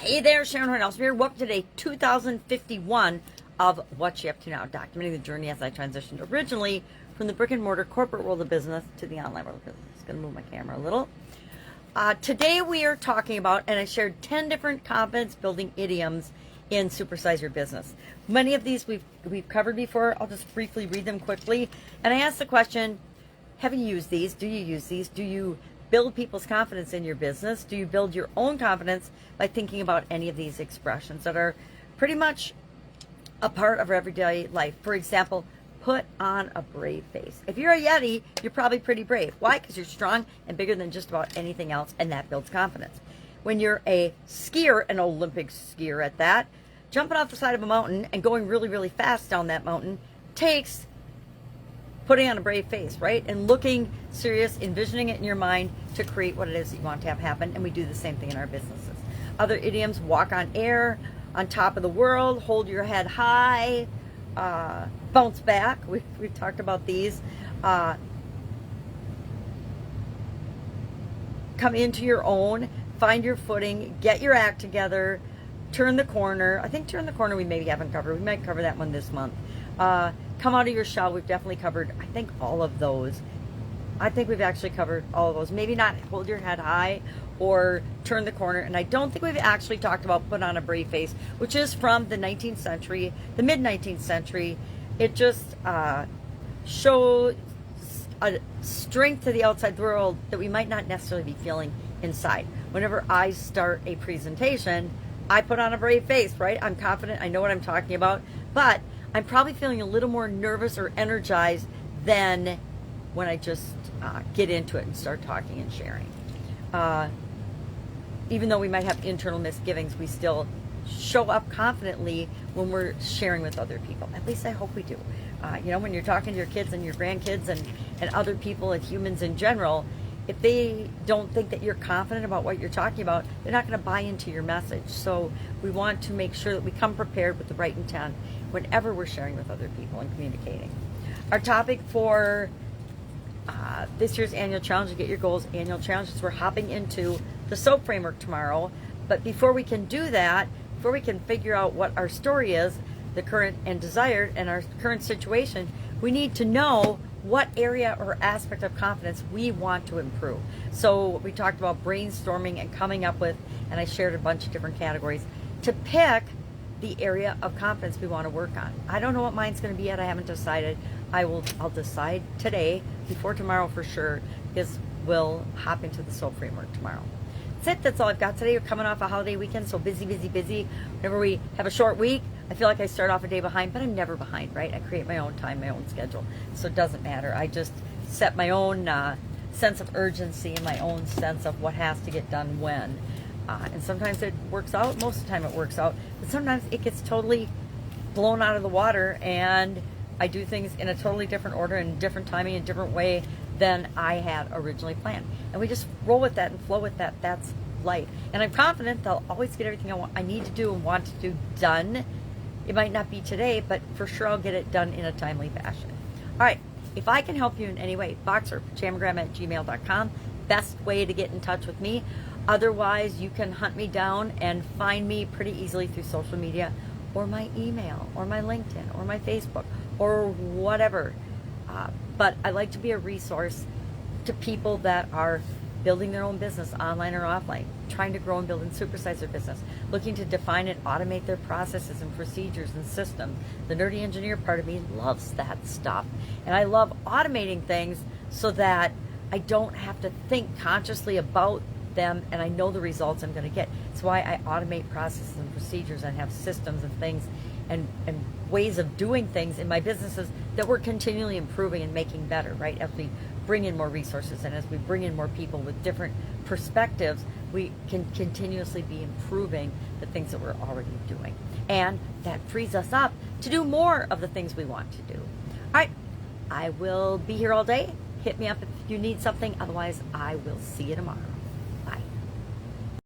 Hey there, Sharon Horne-Ellstrom here. Welcome to day 2051 of What You Up To Now, documenting the journey as I transitioned originally from the brick and mortar corporate world of business to the online world of business. Just going to move my camera a little. Today we are talking about, and I shared 10 different confidence building idioms in Supersize Your Business. Many of these we've covered before. I'll just briefly read them quickly. And I asked the question, have you used these? Do you use these? Do you build people's confidence in your business? Do you build your own confidence by thinking about any of these expressions that are pretty much a part of everyday life? For example, put on a brave face. If you're a Yeti, you're probably pretty brave. Why? Because you're strong and bigger than just about anything else, and that builds confidence. When you're a skier, an Olympic skier at that, jumping off the side of a mountain and going really, really fast down that mountain takes putting on a brave face, right? And looking serious, envisioning it in your mind to create what it is that you want to have happen. And we do the same thing in our businesses. Other idioms: walk on air, on top of the world, hold your head high, bounce back. We've talked about these. Come into your own, find your footing, get your act together, turn the corner. I think turn the corner we maybe haven't covered. We might cover that one this month. Come out of your shell. We've definitely covered, I think, all of those. I think we've actually covered all of those. Maybe not hold your head high or turn the corner. And I don't think we've actually talked about put on a brave face, which is from the 19th century, the mid-19th century. It just shows a strength to the outside world that we might not necessarily be feeling inside. Whenever I start a presentation, I put on a brave face, right? I'm confident. I know what I'm talking about. But I'm probably feeling a little more nervous or energized than when I just get into it and start talking and sharing. Even though we might have internal misgivings, we still show up confidently when we're sharing with other people. At least I hope we do. When you're talking to your kids and your grandkids and other people and humans in general, if they don't think that you're confident about what you're talking about, they're not going to buy into your message. So we want to make sure that we come prepared with the right intent whenever we're sharing with other people and communicating. Our topic for this year's annual challenge, to get your goals annual challenge, is we're hopping into the SOAP framework tomorrow. But before we can do that, before we can figure out what our story is, the current and desired, and our current situation, we need to know what area or aspect of confidence we want to improve. So we talked about brainstorming and coming up with, and I shared a bunch of different categories to pick the area of confidence we want to work on. I don't know what mine's going to be yet. I haven't decided. I'll decide today, before tomorrow for sure, because we'll hop into the SOAP framework tomorrow. That's it. That's all I've got today. We're coming off a holiday weekend, so busy. Whenever we have a short week, I feel like I start off a day behind, but I'm never behind, right? I create my own time, my own schedule, so it doesn't matter. I just set my own sense of urgency and my own sense of what has to get done when. And sometimes it works out. Most of the time it works out. But sometimes it gets totally blown out of the water, and I do things in a totally different order and different timing and different way than I had originally planned. And we just roll with that and flow with that. That's life. And I'm confident that I'll always get everything I need to do and want to do done. It might not be today, but for sure I'll get it done in a timely fashion. All right. If I can help you in any way, boxer@gmail.com. Best way to get in touch with me. Otherwise, you can hunt me down and find me pretty easily through social media, or my email, or my LinkedIn, or my Facebook, or whatever. But I like to be a resource to people that are building their own business, online or offline, trying to grow and build and supersize their business, looking to define and automate their processes and procedures and systems. The nerdy engineer part of me loves that stuff. And I love automating things so that I don't have to think consciously about them, and I know the results I'm going to get. That's why I automate processes and procedures and have systems and things and ways of doing things in my businesses that we're continually improving and making better, right? As we bring in more resources and as we bring in more people with different perspectives, we can continuously be improving the things that we're already doing. And that frees us up to do more of the things we want to do. All right, I will be here all day. Hit me up if you need something. Otherwise, I will see you tomorrow.